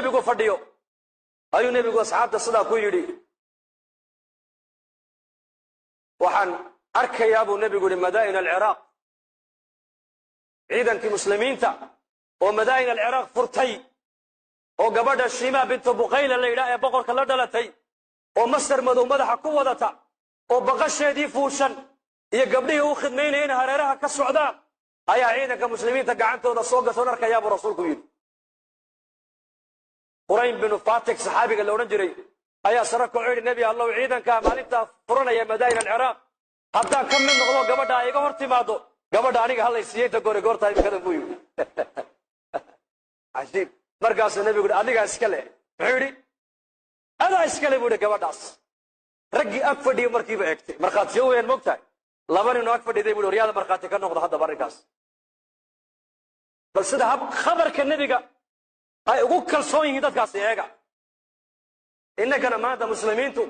nebigu fadhiyo ayuu nebigu asxaabta sidaa ku yidhi waxaan arkayaa buu nebigu yidhi madaa'in alciraaq ciidankii muslimiinta oo madaa'in alciraaq furtay oo gabadha shimaa bintu buqayla la yidhaah ee boqorka la dhalatay oo masar madow madaxa ku wadata oo baqasheedii fuushan iyo gabdhihii u khidmaynaya in hareeraha ka socdaan ayaa ciidanka muslimiinta gacantooda soo gasoon arkayaa buu rasuulku yidhi qurayn binu fatik saxaabiga la odhan jiray ayaa sare kacoo yidhi nebi allow ciidankaa maalintaa furanaya madaa'in alciraaq haddaan ka mid noqdo gabadha ay iga hor timaado gabadha aniga hallaysiiye inta goore goortaa imikada buu yidhi cajiib markaasuu nebigu yidhi adigaa iska le muxuu yidhi adaa iska le buu yidhi gabadhaas raggii ag fadhiyo markiiba eegtay markhaatiyo weeyaan mogtahay laba ninoo ag fadhiday buu yidhi waryaada markhaati ka noqdo haddaba arrinkaas bal sida khabarka nebiga ay ugu kalsoon yihiin dadkaasi eega innagana maanta muslimiintu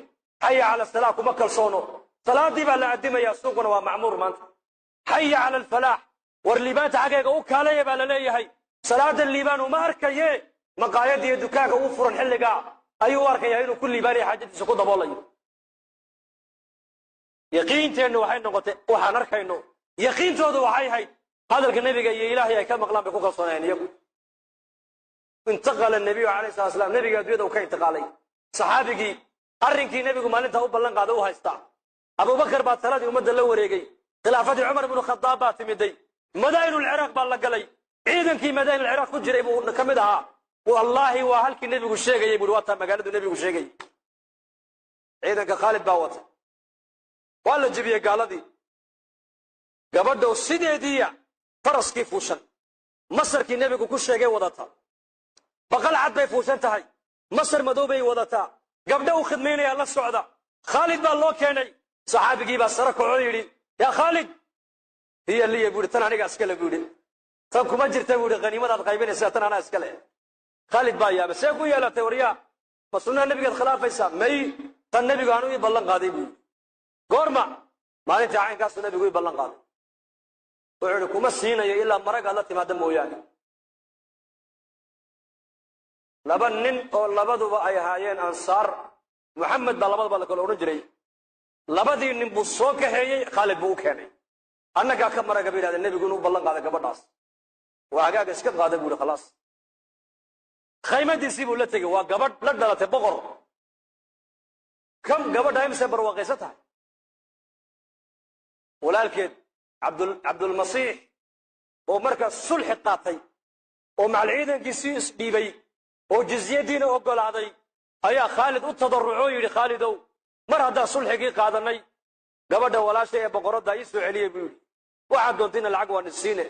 xaya cala salaa kuma kalsoono salaadii baa la addimaya suuquna waa macmuur maanta xaya cala alfalaax war liibaanta xaggeega u kaalaya baa la leeyahay salaada liibaan uma arkaye maqaayada iyo dukaanka uu furan xilligaa ayuu u arkayaa inuu ku liibaanaya xaajadiisa ku daboolayo yaqiinteennu waxay noqotay waxaan arkayno yaqiintoodu waxay hayd hadalka nebiga iyo ilaahay ay ka maqlaan bay ku kalsoonayeen iyagu intaqala nebiyu calayhi salatu wasalaam nebiga adduunyada uu ka intiqaalay saxaabigii arrinkii nebigu maalintaa u ballan qaaday u haystaa abubakar baa taladii ummadda la wareegay khilaafadii cumar ibnu khadaab baa timiday madaa'inulciraaq baa la galay ciidankii madaa'inulciraaq ku jiray buu ka mid ahaa wallaahi waa halkii nebigu sheegayay buuhi waa taa magaaladu nebigu sheegayay ciidanka khaalid baa wata waa la jebiyey gaaladii gabadhow sideediiya faraskii fuushan masarkii nebigu ku sheegay wadata baqal cad bay fuushan tahay masar madow bay wadataa gabdha u khidmaynaya la socda khaalid baa loo keenay saxaabigii baa sare kacoo yidhi yaa khaalid hiya liya buu yidhi tan aniga iskale buu yidhi tan kuma jirta buu yidhi khaniimadaad qaybinaysaa tan anaa iskale khaalid baa yaabay see ku yeelatay waryaa ma sunnaha nebigaad khilaafaysaa may tan nebigu aanu ii ballan qaaday buu yidhi goorma maalintii caynkaasuu nebigu ii ballan qaaday wuxuu yidhi kuma siinayo ilaa maragaad la timaada mooyaane laba nin oo labaduba ay ahaayeen ansaar muxamed baa labadaba la kala odhan jiray labadii nin buu soo kaxeeyey khaalid buu u keenay annagaa ka maraga bay yidhahdeen nebigu inuu ballan qaaday gabadhaas waa hagaaga iska qaaday buu yidhi khalaas khaymadiisii buu la tegey waa gabadh la dhalatay boqor kam gabadha imise barwaaqaysan tahay walaalkeed cabdulmasiix oo markaas sulxi qaatay oo macal ciidankiisii isdhiibay oo jizyadiina oggolaaday ayaa khaalid u tadarrucoo yidhi khaalidow mar haddaan sulxigii qaadannay gabadha walaashay ee boqoradda ii soo celiyey buu yidhi waxaad doontayna lacag waan isiine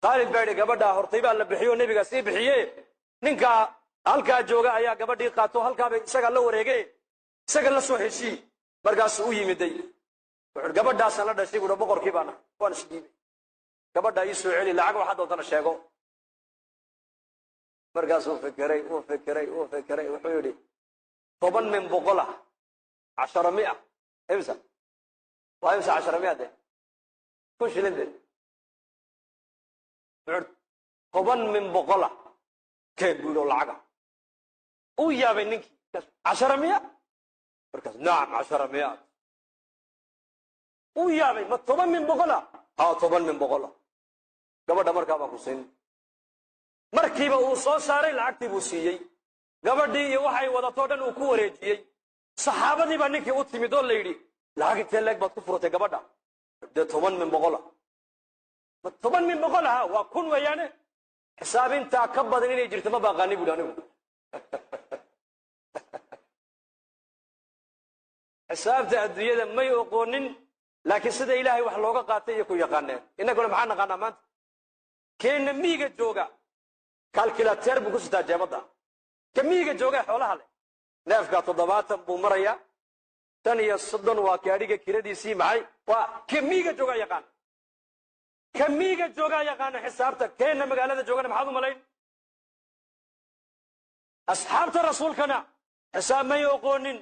khaalid baa yidhi gabadhaa hortay baa la bixiyo nebigaas ii bixiye ninkaa halkaa jooga ayaa gabadhii qaato halkaabay isagaa la wareege isaga la soo heshii markaasuu u yimiday wuxuu gabadhaasaan la dhashay buuhi boqorkii baana waan isdhiibay gabadhaa ii soo celi lacag waxaad doontana sheego markaasuu fekeray wuxuu yidhi 10 min 100 10 imsa waa imsa 10 de kun shilin de 10 min 100 keen buu yidhi lacaga uu yaabay ninkii 10 markaas naam 10 uu yaabay ma 10 min 100 haa 10 min 100 gabadha markaa baa ku siin markiiba uu soo saaray lacagtii buu siiyey gabadhii iyo waxay wadatoo dhan uu ku wareejiyey saxaabadii baa ninkii u timid oo la yidhi lacag intee leeg baad ku furatay gabadha dee 10 min 100 ma 10 min 100 ha waa kun weeyaane xisaabintaa ka badan inay jirto ma baaqaani buuhi anigu xisaabta adduunyada may oqoonin laakiin sida ilaahay wax looga qaatay iyo ku yaqaaneen innaguna maxaa naqaanaa maanta keenna miyiga jooga kalkilateer buu ku sitaa jeebadda ka miyiga jooga xoolaha leh neefkaa 70 buu marayaa 35 waa gaadhiga kiradiisii maxay waa ka miyiga jooga yaqaan ka miyiga jooga yaqaan xisaabta keenna magaalada joogana maxaad u malayn asxaabta rasuulkana xisaab may oqoonin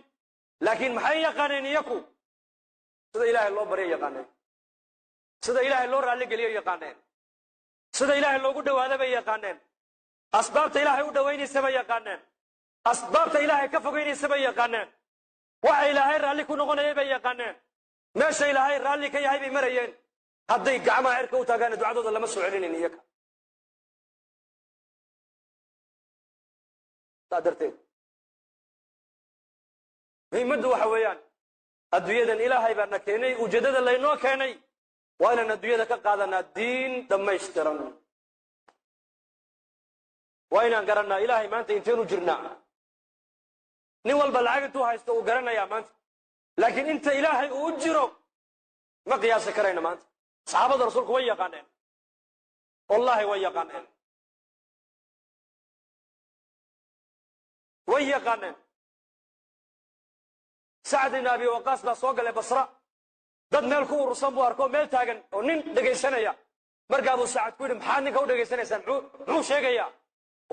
laakiin maxay yaqaaneen iyaku sida ilaahay loo baryo yaqaaneen sida ilaahay loo raalli geliyo yaqaaneen sida ilaahay loogu dhawaado bay yaqaaneen asbaabta ilaahay u dhawaynaysa bay yaqaaneen asbaabta ilaahay ka fogeynaysa bay yaqaaneen waxa ilaahay raalli ku noqonayay bay yaqaaneen meesha ilaahay raalli ka yahay bay marayeen hadday gacmaha cirka u taagaan ducadooda lama soo celinin iyaga taadarteed muhiimaddu waxa weeyaan adduunyadan ilaahay baa na keenay ujeedada laynoo keenay waa inaan adduunyada ka qaadanaa diin dhammaystiran waa inaan garannaa ilaahay maanta inteenu jirnaa nin walba lacag intuu haysto uu garanayaa maanta laakiin inta ilaahay uu u jiro ma qiyaasi karayna maanta saxaabada rasuulku way yaqaaneen wallaahi way yaqaaneen way yaqaaneen sacd ibn abi waqaas baa soo galay basra dad meel ku urursan buu arko meel taagan oo nin dhegaysanaya markaa buu sacad ku yidhi maxaad ninka u dhegaysanaysaan muxuu sheegayaa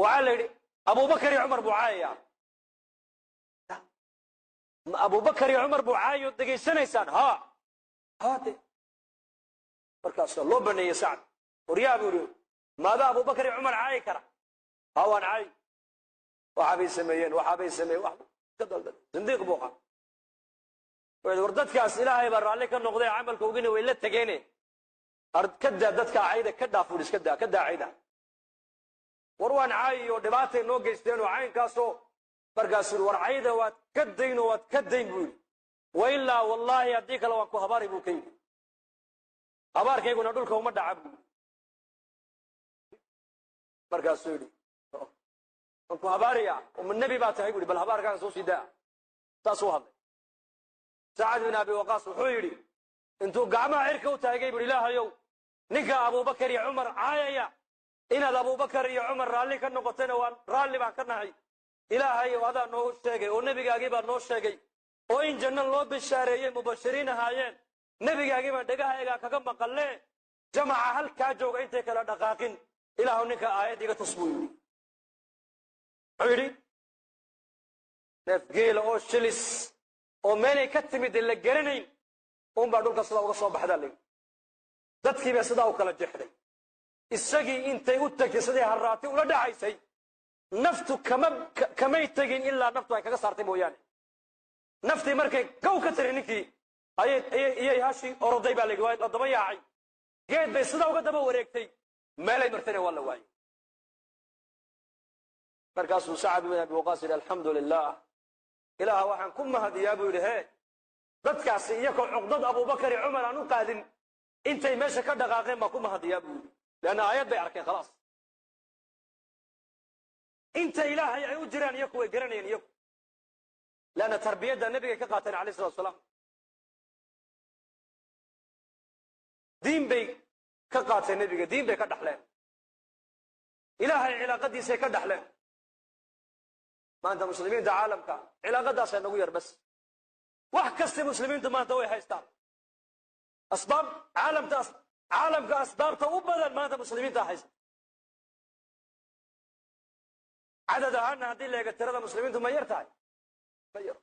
waxaa la yidhi abubakar iyo cumar buu caayaya abubakar iyo cumar buu caayo dhegaysanaysaan ha de markaasa loo baneeyey sacd waryaa buu yidhi maada abubakar iyo cumar caayi kara ha waan caayi waxaabay sameeyeen wax ka daldan zindiiq buu qaa war dadkaas ilaahay baa raalli ka noqday camalkoogina way la tegeene ka daa dadka cayda ka dhaaf buu iska daa ka daa cayda war waan caayi oo dhibaatay noo geysteen oo caynkaasoo markaasuu war cayda waad ka dayn oo waad ka dayn buu yidhi wa ilaa wallaahi haddii kale waan ku habaari buu ka yidhi habaarkayguna dhulka uma dhaca buu markaasuu yidhi waan ku habaariya uma nebi baa tahay buu yidhi bal habaarkaaga soo sii daa saasuu hadlay sacad bin abi waqaas wuxuu yidhi intuu gacmaha cirka u taagay buu ilaahayow ninka abubakar iyo cumar caayaya inaad abubakar iyo cumar raalli ka noqotayna waan raalli baan ka nahay ilaahayow adaa noo sheegay oo nebigaagii baa noo sheegay oo in janno loo bishaareeyey mubashiriin ahaayeen nebigaagii baan dhegahaygaa kaga maqalle jamaca halkaa jooga intay kala dhaqaaqin ilaahu ninka aayad iga tus buu yidhi wuxuu yidhi neef geela oo shilis oo meelay ka timid la garanayn unbaa dhulka sidaa uga soo baxdaa layidhi dadkiibay sidaa u kala jexday isagii intay u tagtay siday harraati ula dhacaysay naftu kamay tegin ilaa naftu ay kaga saartay mooyaane naftii markay gow ka tiri ninkii ayay hashii oroday baa layidhi waa la daba yaacay geed bay sidaa uga daba wareegtay meelay martayna waa la waayey markaasuu sacad bin abi waqaas yidhi alxamdu lilah ilaaha waxaan ku mahadiyaa buu yidhi hee dadkaasi iyakoo cuqdad abubakar iyo cumar aan u qaadin intay meesha ka dhaqaaqeen baan ku mahadiyaa buu yidhi leanna aayad bay arkeen khalaas inta ilaahay ay u jiraan iyaku way garanayeen iyaku leanna tarbiyadda nebigay ka qaateen alayh salatu wasalaam diin bay ka qaateen nebiga diin bay ka dhaxleen ilaahay cilaaqadiisay ka dhaxleen maanta muslimiinta caalamka cilaaqadaasay nagu yar bas wax kasta muslimiintu maanta way haystaan asbaab caalamka asbaabta u badan maanta muslimiinta haysta cadad ahaana haddii la eega tirada muslimiintu ma yar tahay ma yar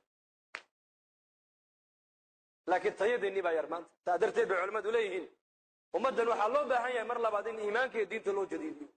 laakiin tayadeennii baa yar maanta taa darteed bay culimmadu leeyihiin ummaddan waxaa loo baahan yahay mar labaad in iimaanka iyo diinta loo jadiidiyo